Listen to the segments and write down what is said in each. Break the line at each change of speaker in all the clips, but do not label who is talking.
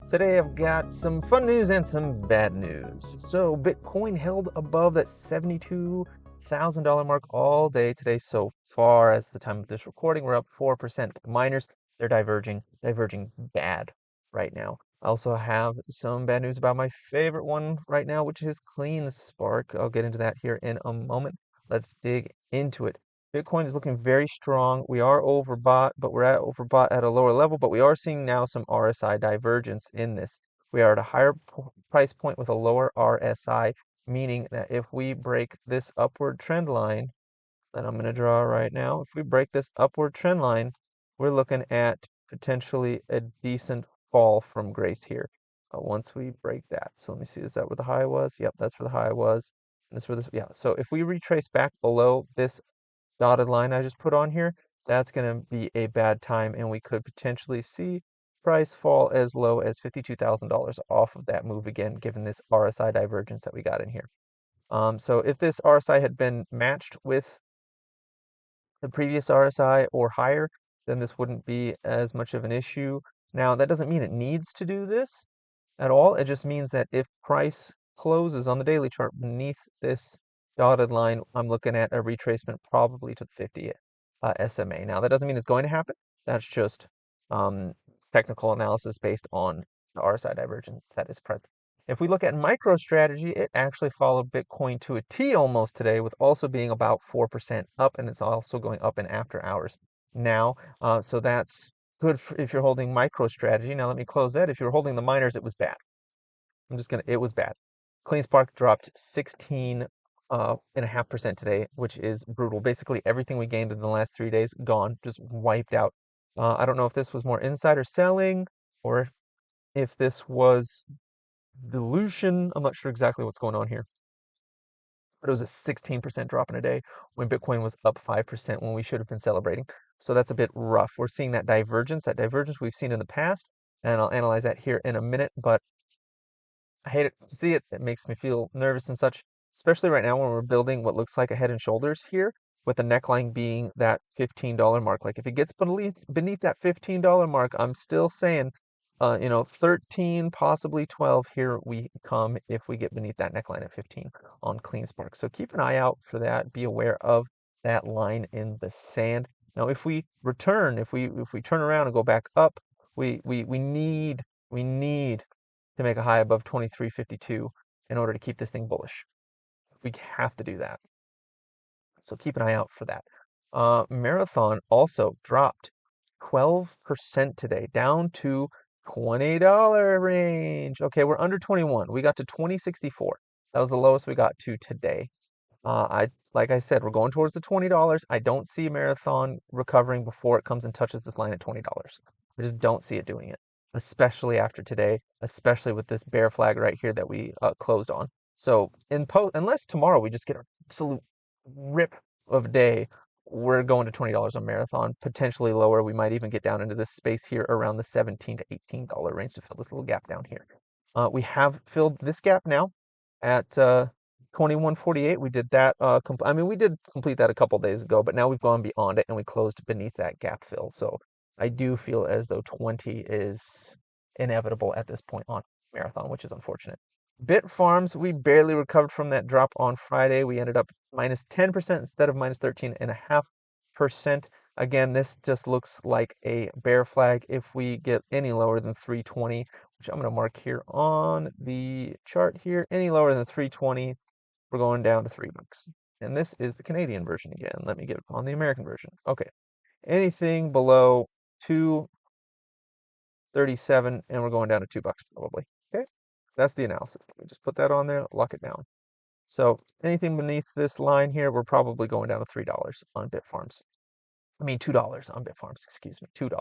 Today I've got some fun news and some bad news. So Bitcoin held above that $72,000 mark all day today so far. As the time of this recording, we're up 4%. Miners, they're diverging bad right now. I also have some bad news about my favorite one right now, which is CleanSpark. I'll get into that here in a moment. Let's dig into it. Bitcoin is looking very strong. We are overbought, but we're at overbought at a lower level, but we are seeing now some RSI divergence in this. We are at a higher price point with a lower RSI, meaning that if we break this upward trend line that I'm going to draw right now, if we break this upward trend line, we're looking at potentially a decent fall from grace here once we break that. So let me see, is that where the high was? Yep, that's where the high was. And this where this, yeah. So if we retrace back below this dotted line I just put on here, that's going to be a bad time, and we could potentially see price fall as low as $52,000 off of that move again, given this RSI divergence that we got in here. So if this RSI had been matched with the previous RSI or higher, then this wouldn't be as much of an issue. Now, that doesn't mean it needs to do this at all. It just means that if price closes on the daily chart beneath this dotted line, I'm looking at a retracement probably to the 50 SMA. Now, that doesn't mean it's going to happen. That's just technical analysis based on the RSI divergence that is present. If we look at MicroStrategy, it actually followed Bitcoin to a T almost today, with also being about 4% up, and it's also going up in after hours now. So that's good if you're holding MicroStrategy. Now let me close that. If you're holding the miners, it was bad. It was bad. CleanSpark dropped 16.5% today, which is brutal. Basically, everything we gained in the last 3 days, gone, just wiped out. I don't know if this was more insider selling or if this was dilution. I'm not sure exactly what's going on here. But it was a 16% drop in a day when Bitcoin was up 5% when we should have been celebrating. So that's a bit rough. We're seeing that divergence we've seen in the past, and I'll analyze that here in a minute, but I hate it to see it. It makes me feel nervous and such, especially right now when we're building what looks like a head and shoulders here, with the neckline being that $15 mark. Like if it gets beneath that $15 mark, I'm still saying 13, possibly 12, here we come if we get beneath that neckline at 15 on CleanSpark. So keep an eye out for that. Be aware of that line in the sand. Now, if we return, if we turn around and go back up, we need to make a high above 23.52 in order to keep this thing bullish. We have to do that. So keep an eye out for that. Marathon also dropped 12% today, down to $20 range. Okay, we're under 21. We got to 20.64. That was the lowest we got to today. Like I said, we're going towards the $20. I don't see Marathon recovering before it comes and touches this line at $20. I just don't see it doing it, especially after today, especially with this bear flag right here that we closed on. So unless tomorrow we just get an absolute rip of day, we're going to $20 on Marathon, potentially lower. We might even get down into this space here around the $17 to $18 range to fill this little gap down here. We have filled this gap now at 21.48. We did that. We did complete that a couple days ago, but now we've gone beyond it and we closed beneath that gap fill. So I do feel as though 20 is inevitable at this point on Marathon, which is unfortunate. Bitfarms, we barely recovered from that drop on Friday. We ended up minus 10% instead of minus 13.5%. Again, this just looks like a bear flag. If we get any lower than 320, which I'm going to mark here on the chart here, any lower than 320, we're going down to $3. And this is the Canadian version again. Let me get on the American version. Okay. Anything below 237, and we're going down to $2 probably. Okay. That's the analysis. Let me just put that on there, lock it down. So anything beneath this line here, we're probably going down to $3 on Bitfarms. I mean, $2 on Bitfarms, excuse me, $2.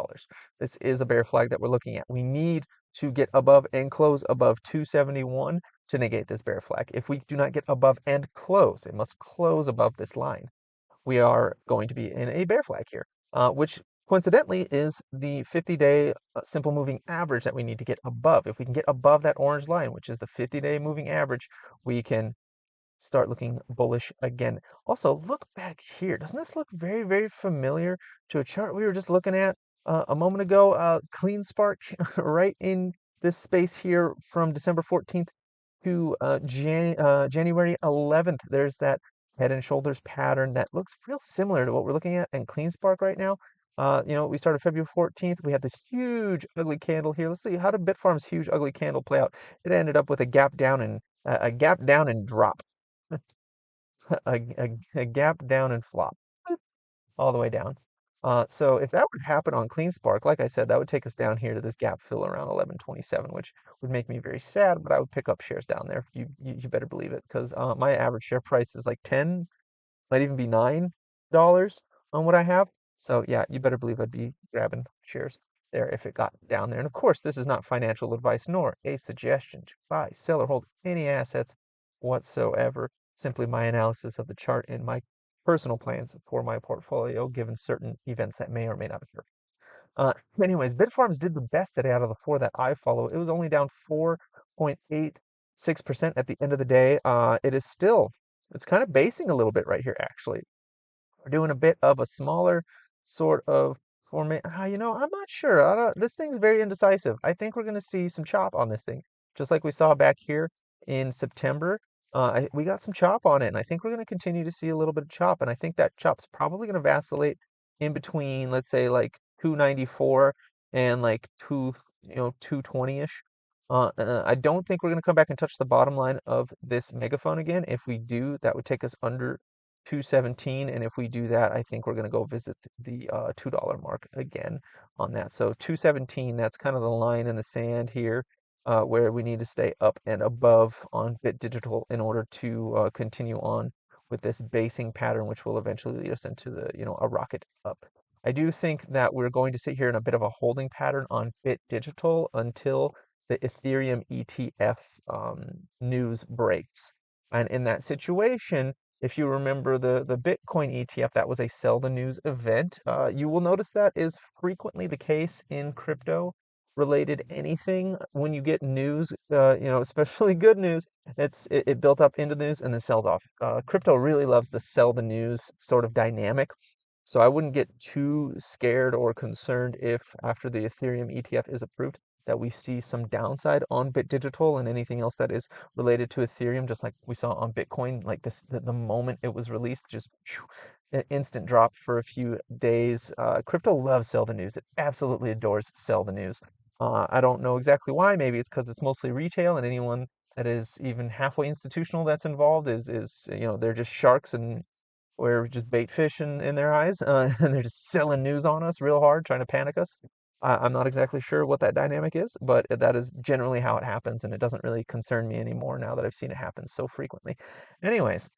This is a bear flag that we're looking at. We need to get above and close above 271 to negate this bear flag. If we do not get above and close, it must close above this line, we are going to be in a bear flag here, which coincidentally is the 50-day simple moving average that we need to get above. If we can get above that orange line, which is the 50-day moving average, we can start looking bullish again. Also, look back here. Doesn't this look very, very familiar to a chart we were just looking at a moment ago? CleanSpark right in this space here from December 14th to January 11th. There's that head and shoulders pattern that looks real similar to what we're looking at in CleanSpark right now. We started February 14th. We had this huge ugly candle here. Let's see, how did Bitfarm's huge ugly candle play out? It ended up with a gap down and drop, a gap down and flop all the way down. So if that would happen on CleanSpark, like I said, that would take us down here to this gap fill around 1127, which would make me very sad, but I would pick up shares down there. You better believe it, because my average share price is like 10, might even be $9 on what I have. So yeah, you better believe I'd be grabbing shares there if it got down there. And of course, this is not financial advice nor a suggestion to buy, sell, or hold any assets whatsoever. Simply my analysis of the chart and my personal plans for my portfolio given certain events that may or may not occur. Anyways, Bitfarms did the best today out of the four that I follow. It was only down 4.86% at the end of the day. It's kind of basing a little bit right here, actually. We're doing a bit of a smaller sort of format. I'm not sure. This thing's very indecisive. I think we're going to see some chop on this thing, just like we saw back here in September. We got some chop on it, and I think we're going to continue to see a little bit of chop. And I think that chop's probably going to vacillate in between, let's say, like 294 and like 220-ish. I don't think we're going to come back and touch the bottom line of this megaphone again. If we do, that would take us under 217, and if we do that, I think we're going to go visit the $2 mark again on that. So 217, that's kind of the line in the sand here, where we need to stay up and above on Bit Digital in order to continue on with this basing pattern, which will eventually lead us into a rocket up. I do think that we're going to sit here in a bit of a holding pattern on Bit Digital until the Ethereum ETF news breaks. And in that situation, if you remember the Bitcoin ETF, that was a sell the news event. You will notice that is frequently the case in crypto related anything. When you get news, especially good news, it built up into the news and then sells off. Crypto really loves the sell the news sort of dynamic. So I wouldn't get too scared or concerned if after the Ethereum ETF is approved that we see some downside on Bit Digital and anything else that is related to Ethereum, just like we saw on Bitcoin. Like the moment it was released, just an instant drop for a few days. Crypto loves sell the news. It absolutely adores sell the news. I don't know exactly why. Maybe it's because it's mostly retail, and anyone that is even halfway institutional that's involved is they're just sharks, and we're just bait fish in their eyes, and they're just selling news on us real hard, trying to panic us. I'm not exactly sure what that dynamic is, but that is generally how it happens, and it doesn't really concern me anymore now that I've seen it happen so frequently. Anyways,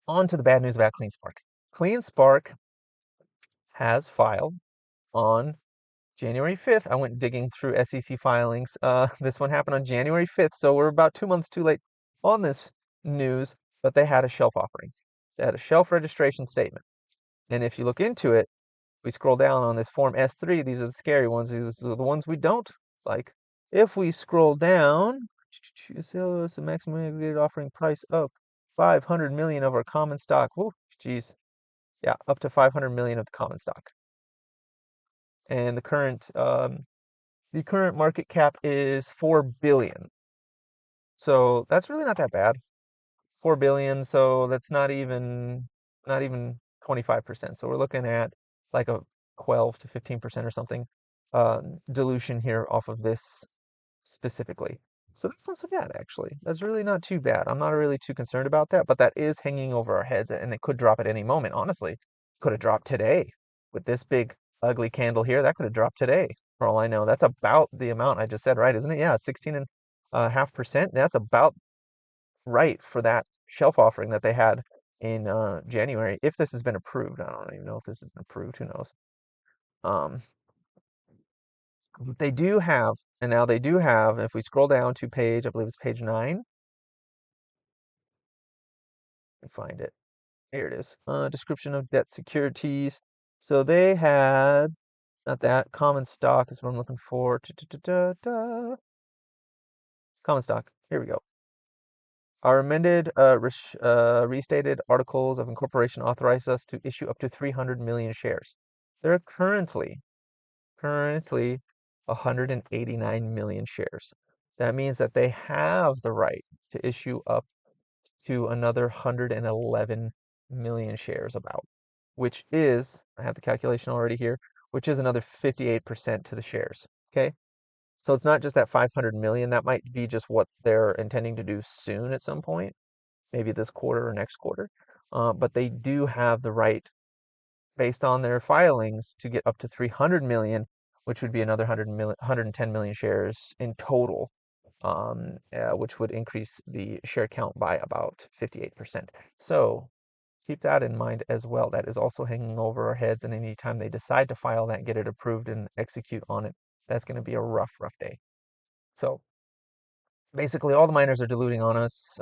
on to the bad news about CleanSpark. CleanSpark has filed on January 5th. I went digging through SEC filings. This one happened on January 5th, so we're about 2 months too late on this news, but they had a shelf offering. They had a shelf registration statement. And if you look into it, we scroll down on this form S3, these are the scary ones. These are the ones we don't like. If we scroll down, sales a maximum aggregated offering price of 500 million of our common stock. Oh, geez. Yeah, up to 500 million of the common stock. And the current market cap is 4 billion. So that's really not that bad. 4 billion, so that's not even 25%. So we're looking at like a 12 to 15% or something dilution here off of this specifically. So that's not so bad, actually. That's really not too bad. I'm not really too concerned about that, but that is hanging over our heads, and it could drop at any moment. Honestly, could have dropped today with this big ugly candle here. That could have dropped today, for all I know. That's about the amount I just said, right? Isn't it? Yeah, 16.5%. That's about right for that shelf offering that they had in January. If this has been approved, I don't even know if this has been approved. Who knows? Um, they do have, and now they do have, if we scroll down to page, I believe it's page 9, and find it. Here it is. Description of debt securities. So they had, not that, common stock is what I'm looking for. Common stock. Here we go. Our amended, restated articles of incorporation authorize us to issue up to 300 million shares. There are currently 189 million shares. That means that they have the right to issue up to another 111 million shares about, which is, I have the calculation already here, which is another 58% to the shares. Okay. So it's not just that 500 million, that might be just what they're intending to do soon at some point, maybe this quarter or next quarter. But they do have the right, based on their filings, to get up to 300 million, which would be another 110 million shares in total, which would increase the share count by about 58%. So keep that in mind as well. That is also hanging over our heads, and anytime they decide to file that, get it approved, and execute on it, that's going to be a rough, rough day. So basically, all the miners are diluting on us.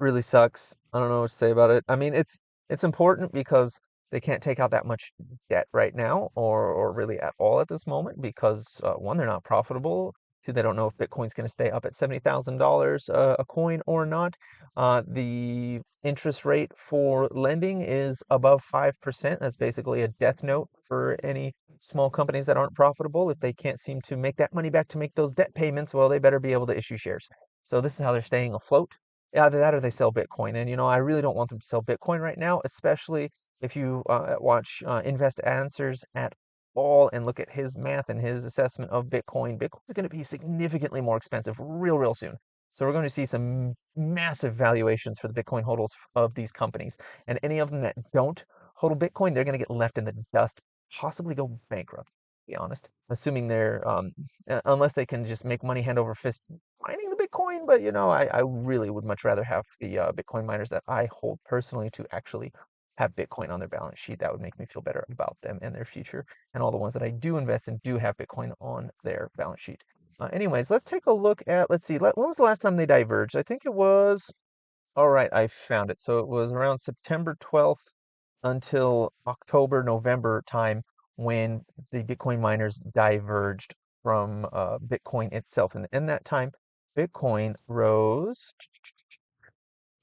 Really sucks. I don't know what to say about it. I mean, it's important because they can't take out that much debt right now, or really at all at this moment, because one, they're not profitable. Two, they don't know if Bitcoin's going to stay up at $70,000 a coin or not. The interest rate for lending is above 5%. That's basically a death note for any small companies that aren't profitable. If they can't seem to make that money back to make those debt payments, well, they better be able to issue shares. So this is how they're staying afloat. Either that or they sell Bitcoin. And, I really don't want them to sell Bitcoin right now, especially if you watch Invest Answers at all and look at his math and his assessment of Bitcoin. Bitcoin is going to be significantly more expensive real, real soon. So we're going to see some massive valuations for the Bitcoin holders of these companies. And any of them that don't hold Bitcoin, they're going to get left in the dust, possibly go bankrupt, to be honest. Assuming they're, unless they can just make money hand over fist mining the Bitcoin. But I really would much rather have the Bitcoin miners that I hold personally to actually have Bitcoin on their balance sheet. That would make me feel better about them and their future. And all the ones that I do invest in do have Bitcoin on their balance sheet. Anyways, let's take a look at, let's see, when was the last time they diverged? I think it was, all right, I found it. So it was around September 12th until October, November time when the Bitcoin miners diverged from Bitcoin itself. And in that time, Bitcoin rose,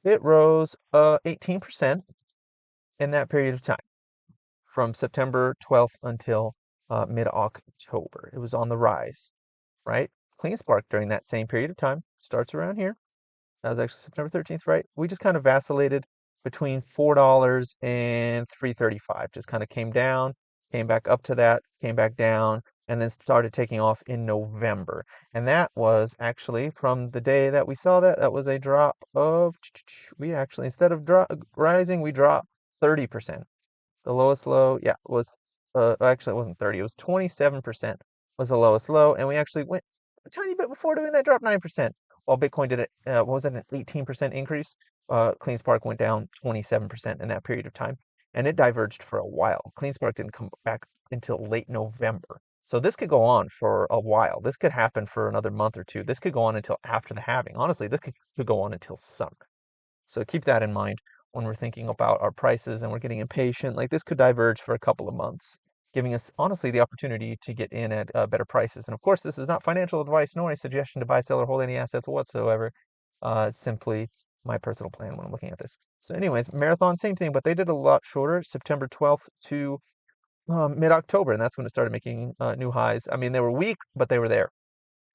it rose 18% in that period of time, from September 12th until mid-October. It was on the rise, right? CleanSpark during that same period of time starts around here. That was actually September 13th, right? We just kind of vacillated between $4 and 335. Just kind of came down, came back up to that, came back down, and then started taking off in November. And that was actually from the day that we saw that, that was a drop of, we actually, instead of rising, we dropped 30%. The lowest low, yeah, was actually it wasn't 30, it was 27% was the lowest low, and we actually went a tiny bit before doing that, drop 9%. While Bitcoin did it, what was it, an 18% increase? CleanSpark went down 27% in that period of time, and it diverged for a while. CleanSpark didn't come back until late November. So this could go on for a while. This could happen for another month or two. This could go on until after the halving. Honestly, this could go on until summer. So keep that in mind when we're thinking about our prices and we're getting impatient. Like, this could diverge for a couple of months, giving us honestly the opportunity to get in at better prices. And of course, this is not financial advice nor a suggestion to buy, sell, or hold any assets whatsoever. It's simply my personal plan when I'm looking at this. So anyways, Marathon, same thing, but they did a lot shorter, September 12th to mid-October, and that's when it started making new highs. I mean, they were weak, but they were there.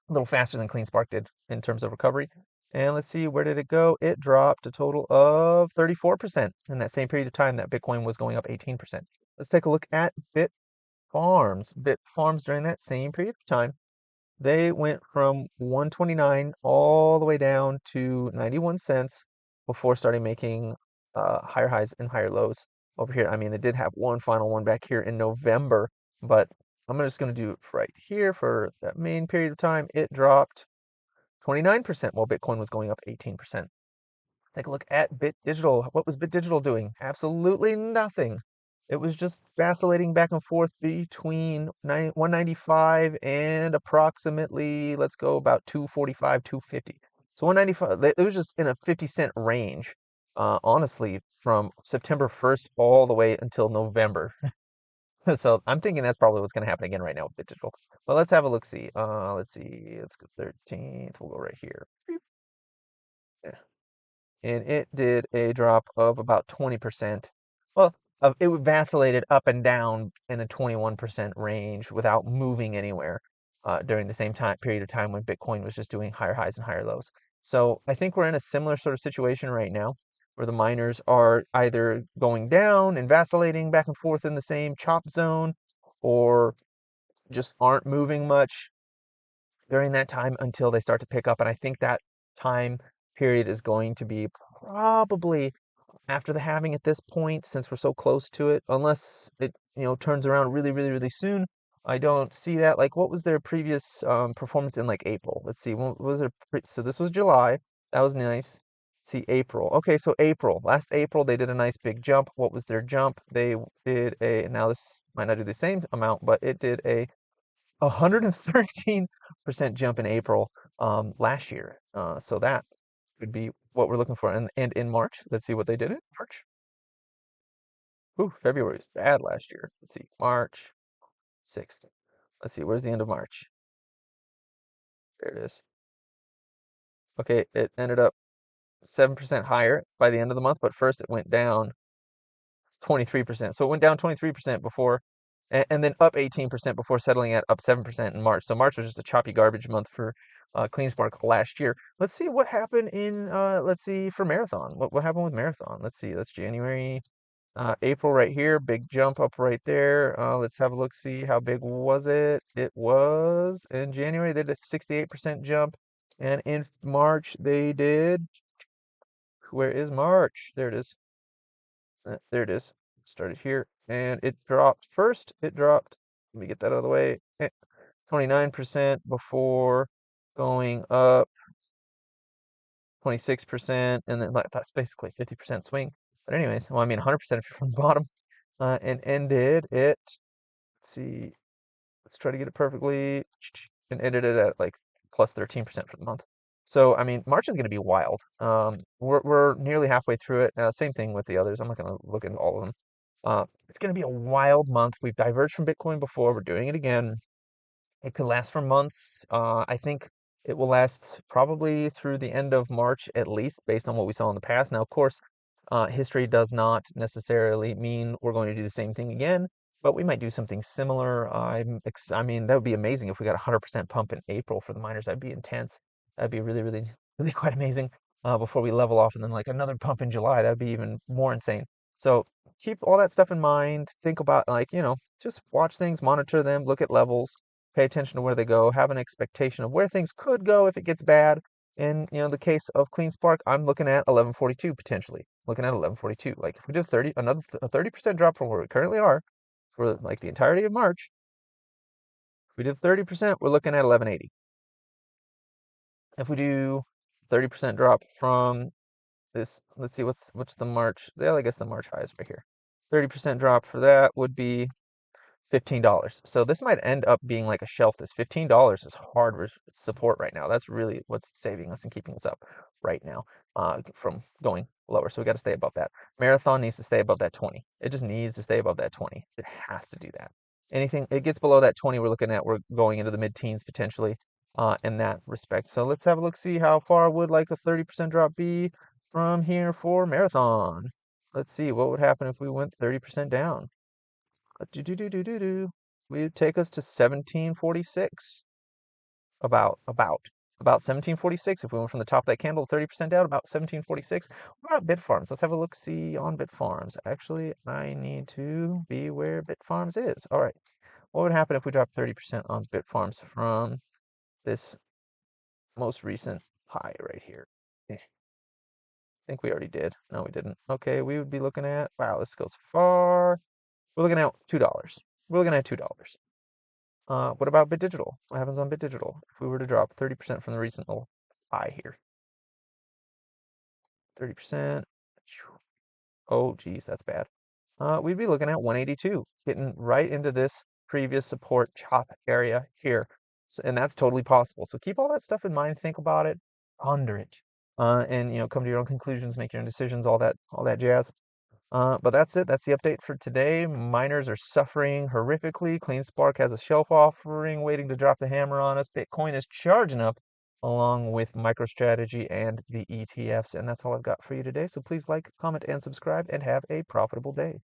A little faster than CleanSpark did in terms of recovery. And let's see, where did it go? It dropped a total of 34% in that same period of time that Bitcoin was going up 18%. Let's take a look at Bitfarms. Bitfarms during that same period of time, they went from 129 all the way down to 91 cents before starting making higher highs and higher lows over here. I mean, they did have one final one back here in November, but I'm just going to do it right here for that main period of time. It dropped 29% while Bitcoin was going up 18%. Take a look at Bit Digital. What was Bit Digital doing? Absolutely nothing. It was just vacillating back and forth between 195 and approximately, let's go about 245, 250. So 195, it was just in a 50-cent range, honestly, from September 1st all the way until November. So I'm thinking that's probably what's going to happen again right now with Bit Digital. But let's have a look. See. Let's see. Let's go 13th. We'll go right here. Yeah. And it did a drop of about 20%. Well, it vacillated up and down in a 21% range without moving anywhere during the same time period of time when Bitcoin was just doing higher highs and higher lows. So I think we're in a similar sort of situation right now where the miners are either going down and vacillating back and forth in the same chop zone or just aren't moving much during that time until they start to pick up. And I think that time period is going to be probably after the halving at this point, since we're so close to it, unless it turns around really, really, really soon. I don't see that. Like, what was their previous performance in like April? Let's see. What was their so this was July. That was nice. Let's see, April. Okay, so April. Last April, they did a nice big jump. What was their jump? They did a. Now this might not do the same amount, but it did a 113% jump in April last year. So that would be what we're looking for. And in March, let's see what they did in March. Ooh, February was bad last year. Let's see, March 6th. Let's see, where's the end of March? There it is. Okay, it ended up 7% higher by the end of the month, but first it went down 23%. So it went down 23% before, and then up 18% before settling at up 7% in March. So March was just a choppy garbage month for CleanSpark last year. Let's see what happened in, let's see, for Marathon. What happened with Marathon? Let's see, that's January, April right here, big jump up right there. Let's have a look, see how big was it? It was in January, they did a 68% jump. And in March, they did, where is March? There it is. There it is. Started here and it dropped first. It dropped. Let me get that out of the way. 29% before going up 26%. And then that's basically 50% swing. But anyways, well, I mean 100% if you're from the bottom. And ended it. Let's see. Let's try to get it perfectly. And ended it at like plus 13% for the month. So, I mean, March is going to be wild. We're nearly halfway through it. Same thing with the others. I'm not going to look into all of them. It's going to be a wild month. We've diverged from Bitcoin before. We're doing it again. It could last for months. I think it will last probably through the end of March at least, based on what we saw in the past. Now, of course, history does not necessarily mean we're going to do the same thing again, but we might do something similar. I mean, that would be amazing if we got a 100% pump in April for the miners. That'd be intense. That'd be really, really, really quite amazing. Before we level off, and then like another pump in July, that'd be even more insane. So keep all that stuff in mind. Think about like, just watch things, monitor them, look at levels, pay attention to where they go, have an expectation of where things could go if it gets bad. In the case of CleanSpark, I'm looking at 1142 potentially. Looking at 1142. Like if we did a 30% drop from where we currently are for like the entirety of March, if we did 30%, we're looking at 1180. If we do 30% drop from this, let's see what's the March. Well, I guess the March high is right here. 30% drop for that would be $15. So this might end up being like a shelf. This $15 is hard support right now. That's really what's saving us and keeping us up right now from going lower. So we got to stay above that. Marathon needs to stay above that 20. It just needs to stay above that 20. It has to do that. Anything it gets below that 20, we're going into the mid-teens potentially in that respect. So let's have a look, see how far would like a 30% drop be from here for Marathon. Let's see what would happen if we went 30% down. We'd take us to 1746. About 1746. If we went from the top of that candle 30% down, about 1746. What about Bitfarms? Let's have a look see on Bitfarms. Actually, I need to be where Bitfarms is. All right. What would happen if we dropped 30% on Bitfarms from this most recent high right here? I think we already did. No, we didn't. Okay, we would be looking at, wow, this goes far. We're looking at $2. We're looking at $2. What about Bit Digital? What happens on Bit Digital if we were to drop 30% from the recent little high here? 30%. Oh, geez, that's bad. We'd be looking at 182, getting right into this previous support chop area here. So, and that's totally possible. So keep all that stuff in mind, think about it, ponder it, and come to your own conclusions, make your own decisions, all that jazz. But that's it. That's the update for today. Miners are suffering horrifically. CleanSpark has a shelf offering waiting to drop the hammer on us. Bitcoin is charging up along with MicroStrategy and the ETFs. And that's all I've got for you today. So please like, comment, and subscribe and have a profitable day.